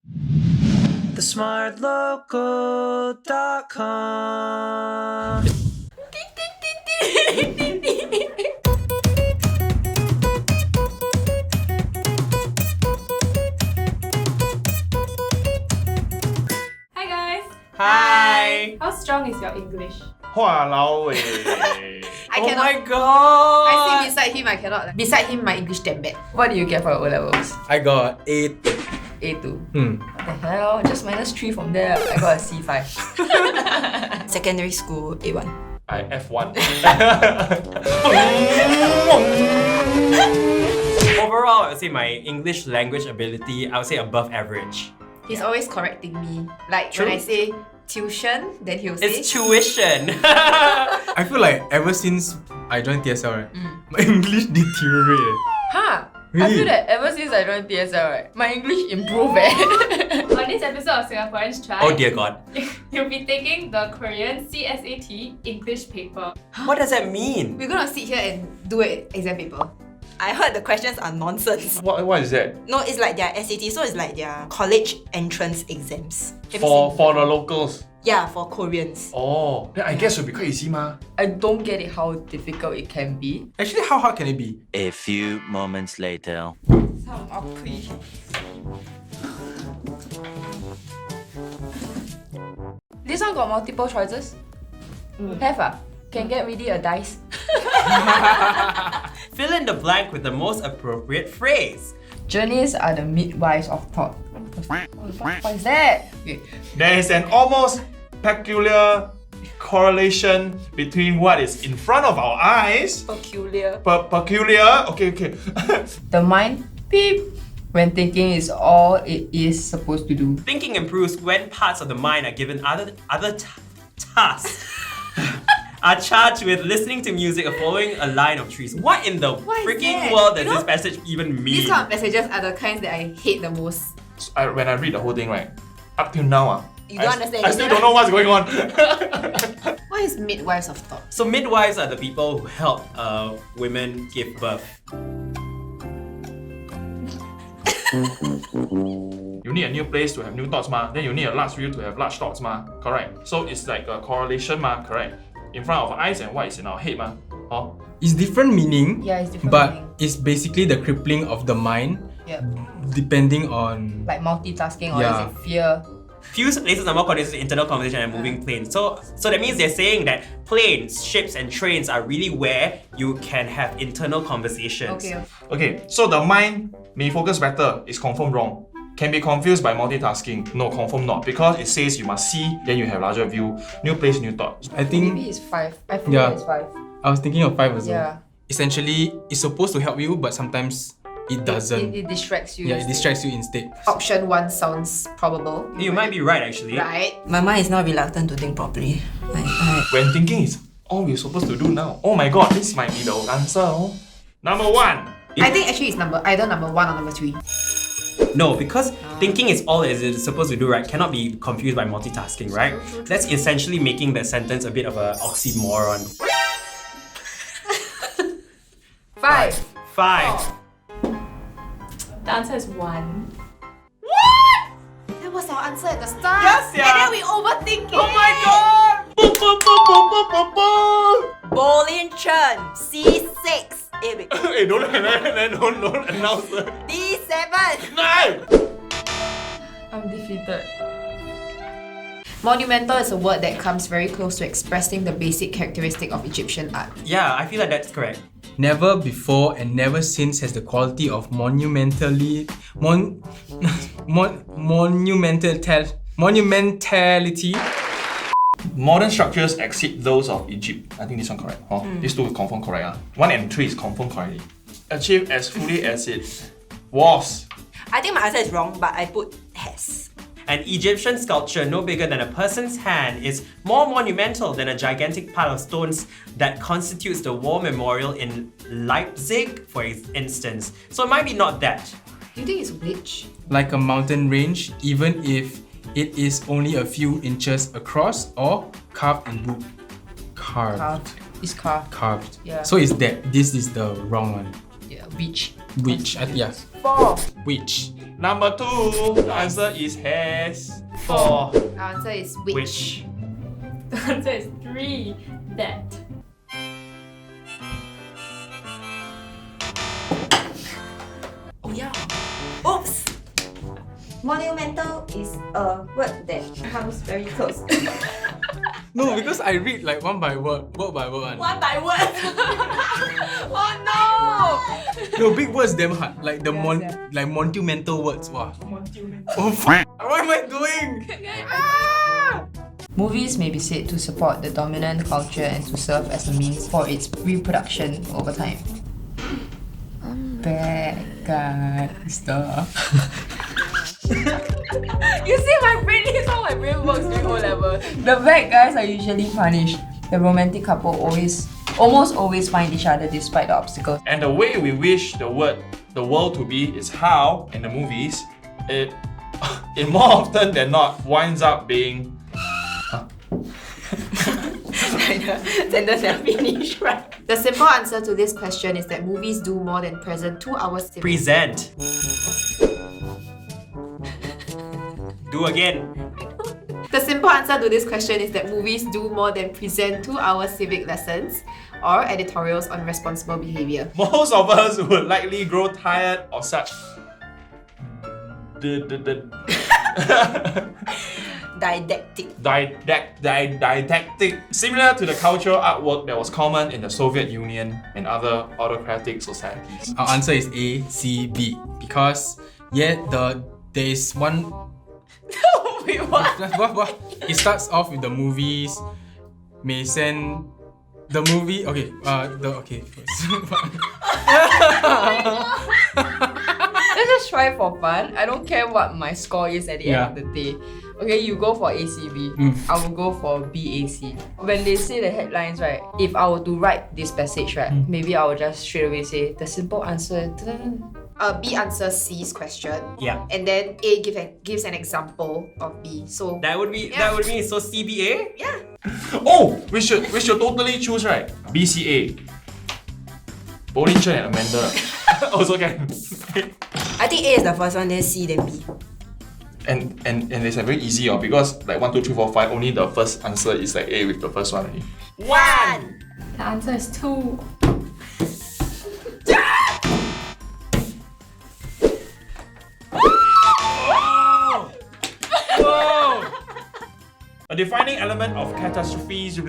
TheSmartLocal.com. Hi guys! Hi! How strong is your English? Walao eh. Oh cannot. my god! I sit beside him, I cannot. Beside him, my English damn bad. What do you get for your O-levels? I got 8. A2. What the hell? Just -3 from there. I got a C5. Secondary school, A1. I F1. Overall, I would say my English language ability, I would say above average. He's always correcting me. Like True. when I say tuition, then he'll say It's tuition! I feel like ever since I joined TSL, right, my English deteriorated. Huh? I Really? feel that ever since I joined TSL, right, my English improved. On this episode of Singaporeans Try, Oh dear god. you'll be taking the Korean CSAT English paper. What does that mean? we're gonna sit here and do an exam paper. I heard the questions are nonsense. What is that? No, it's like their SAT, so it's like their college entrance exams. Have you For seen? the locals. Yeah, for Koreans. Oh, then I guess it'll be quite easy ma. I don't get it how difficult it can be. Actually, how hard can it be? A few moments later. Some are pre. This one got multiple choices? Have ah? Can get ready a dice. Fill in the blank with the most appropriate phrase. Journeys are the midwives of thought. What is that? Okay. There is an almost peculiar correlation between what is in front of our eyes. Peculiar. Peculiar. Okay. The mind, beep, when thinking is all it is supposed to do. Thinking improves when parts of the mind are given other tasks. Are charged with listening to music or following a line of trees. What in the What is freaking that? world does You know, this message even mean? These kind of messages are the kinds that I hate the most. When I read the whole thing, right, up till now, You don't understand. I still don't know what's going on. What is midwives of thought? So midwives are the people who help women give birth. You need a new place to have new thoughts ma. Then you need a large view to have large thoughts ma. Correct. So it's like a correlation ma. Correct. In front of our eyes and what is in our head ma. Oh. It's different meaning, Yeah, it's different but meaning. it's basically the crippling of the mind, Yeah. depending on. Like multitasking or Yeah. is it fear? Few places are more conducive to internal conversation and moving planes. So that means they're saying that planes, ships, and trains are really where you can have internal conversations. Okay. Okay. So the mind may focus better is confirmed wrong. Can be confused by multitasking. No, confirm not. Because it says you must see, then you have larger view. New place, new thought. I think Maybe it's 5. I feel Yeah. it's 5. I was thinking of 5 as well. Yeah. Essentially, it's supposed to help you, but sometimes it doesn't. It distracts you. Yeah, it instead. distracts you instead. Option 1 sounds probable. You might be right actually. Right? My mind is now reluctant to think properly. When thinking is all we're supposed to do now. Oh my god, this might be the answer. Oh. Number 1. I think actually it's either number 1 or number 3. No, because thinking is all it is supposed to do, right? Cannot be confused by multitasking, right? That's essentially making that sentence a bit of an oxymoron. 5. 5. The answer is 1. That was our answer at the start. Yes, yeah. And then we overthink it. Oh my god! Bolin Chen, C6. Wait. Hey, don't announce it. D7. No! I'm defeated. Monumental is a word that comes very close to expressing the basic characteristic of Egyptian art. Yeah, I feel like that's correct. Never before and never since has the quality of monumentality Modern structures exceed those of Egypt. I think this one correct. Oh, these two confirm correct. 1 and 3 is confirm correctly. Achieved as fully as it was. I think my answer is wrong, but I put has. An Egyptian sculpture no bigger than a person's hand is more monumental than a gigantic pile of stones that constitutes the war memorial in Leipzig, for instance. So it might be not that. Do you think it's which? like a mountain range, even if it is only a few inches across or carved in wood. Carved. It's carved. Carved. Yeah. So is that this is the wrong one. Yeah, beach. Which? Yeah. 4. Which? Number 2, the answer is has. 4. The answer is which. Which? The answer is 3. That. Oh yeah. Oops. Monumental is a word that comes very close. No, because I read like word by word. One by word. Oh No, big words damn hard. Like the Yes, like monumental words. Wow. Oh fuck. What am I doing? Movies may be said to support the dominant culture and to serve as a means for its reproduction over time. Bad guy stuff. You see, my brain is how my brain works during O-level. The bad guys are usually punished. The romantic couple almost always find each other despite the obstacles. And the way we wish the world to be is how, in the movies, it more often than not winds up being. Sentence have finished, right? The simple answer to this question is that movies do more than present 2 hours civic. Present. Do again. The simple answer to this question is that movies do more than present 2 hour civic lessons or editorials on responsible behavior. Most of us would likely grow tired of such didactic, similar to the cultural artwork that was common in the Soviet Union and other autocratic societies. Our answer is A, C, B. Because there is one. Wait, what? What? It starts off with the movies. May send the movie. Okay. First. Let's just try for fun. I don't care what my score is at the end of the day. Okay, you go for ACB. I will go for BAC. When they say the headlines, right, if I were to write this passage, right, maybe I will just straight away say the simple answer. B answers C's question. Yeah. And then A gives an example of B. So That would be so CBA? yeah. Oh, we should totally choose, right? BCA. Bolin Chen and Amanda also can. I think A is the first one, then C, then B. And it's very easy, because like 1, 2, 3, 4, 5, only the first answer is like A with the first one. 1. The answer is 2. A defining element of catastrophes is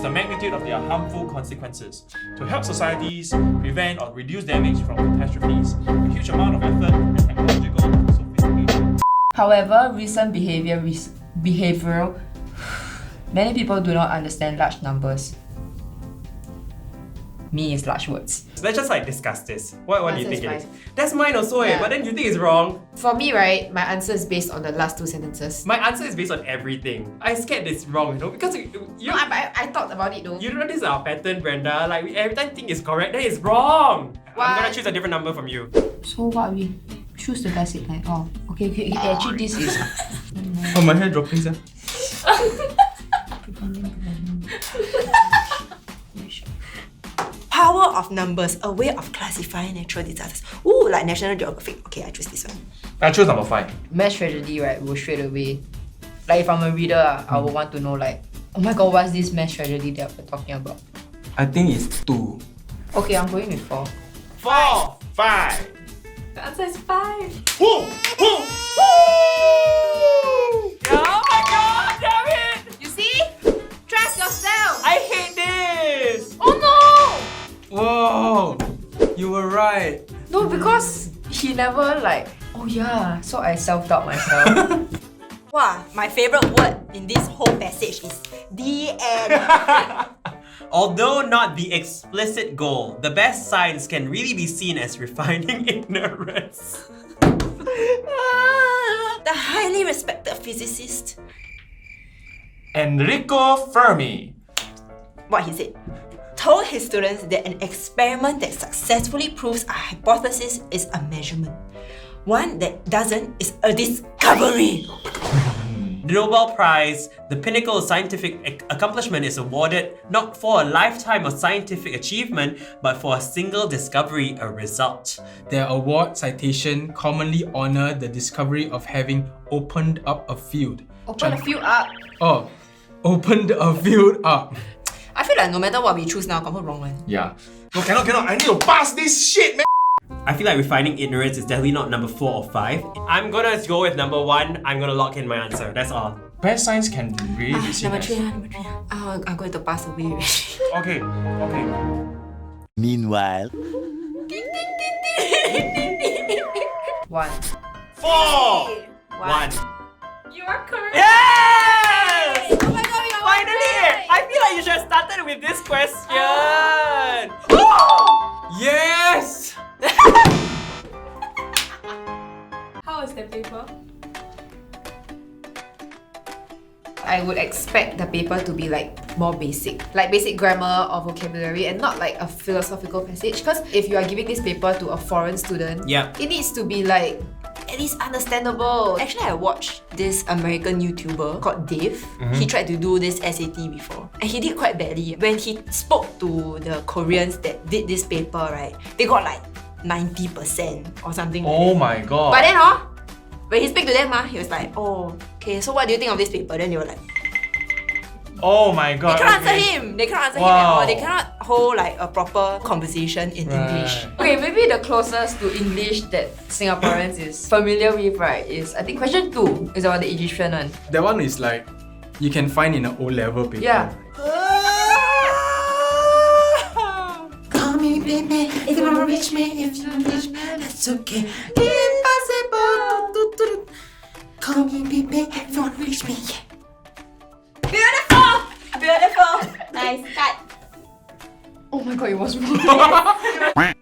the magnitude of their harmful consequences. To help societies prevent or reduce damage from catastrophes, a huge amount of effort and technological sophistication. However, recent behavioral many people do not understand large numbers. Me is large words. Let's just discuss this. What do you Answer think is it is? That's mine also, Yeah. but then you think it's wrong. For me, right, my answer is based on the last 2 sentences. My answer is based on everything. I scared this wrong, because No, I thought about it though. you don't know this is our pattern, Brenda. Like we every time think it's correct, then it's wrong. What? I'm gonna choose a different number from you. So what we choose the basic line. Oh, okay. Actually, this is. Oh, my hair dropping, sir. Power of numbers, a way of classifying natural disasters. Ooh, like National Geographic. Okay, I choose this one. I choose number 5. Mass tragedy, right, will straight away. Like if I'm a reader, I would want to know like, oh my god, what's this mass tragedy that we're talking about? I think it's 2. Okay, I'm going with 4. 4, 5. The answer is 5. Woo! Woo! Oh my god, damn it! You see? Trust yourself! I hate this! Oh Whoa! You were right. no! No, because he never like, oh yeah, so I self-doubt myself. Wow, my favorite word in this whole passage is the end. Although not the explicit goal, the best science can really be seen as refining ignorance. The highly respected physicist, Enrico Fermi. what he said, told his students that an experiment that successfully proves a hypothesis is a measurement. One that doesn't is a discovery. The Nobel Prize, the pinnacle of scientific accomplishment, is awarded not for a lifetime of scientific achievement, but for a single discovery, a result. Their award citation commonly honor the discovery of having opened up a field. Open a field up. Oh, opened a field up. I feel like no matter what we choose now, confirm wrong one. Yeah. No, cannot. I need to pass this shit, man. I feel like refining ignorance is definitely not number 4 or 5. I'm gonna go with number 1. I'm gonna lock in my answer. That's all. Best science can really be seen Number as... 3, number 3. Oh, I'm going to pass away. Okay. Meanwhile, 1. 4! 1. You are correct. Yes! Oh my god, we are Finally! I feel like you should have started with this question. Yes! How is the paper? I would expect the paper to be like more basic, like basic grammar or vocabulary, and not like a philosophical passage. Because if you are giving this paper to a foreign student, Yep. it needs to be like at least understandable. Actually, I watched this American YouTuber called Dave. He tried to do this SAT before, and he did quite badly. When he spoke to the Koreans that did this paper, right, they got like 90% or something. Oh like that. my god. But then, when he speak to them, he was like, "Oh, okay. So what do you think of this paper?" Then they were like, Oh my god. they cannot okay. answer him. They cannot answer him Wow. at all. They cannot hold like a proper conversation in English. Okay, maybe the closest to English that Singaporeans is familiar with, right, is I think question 2 is about the Egyptian one. That one is like you can find in an O-level paper. Yeah. Call me baby, if you wanna reach me, if you reach me, that's okay. Impossible. Call me baby, if you wanna reach me. Beautiful, beautiful. Nice cut. Oh my god, it was wrong.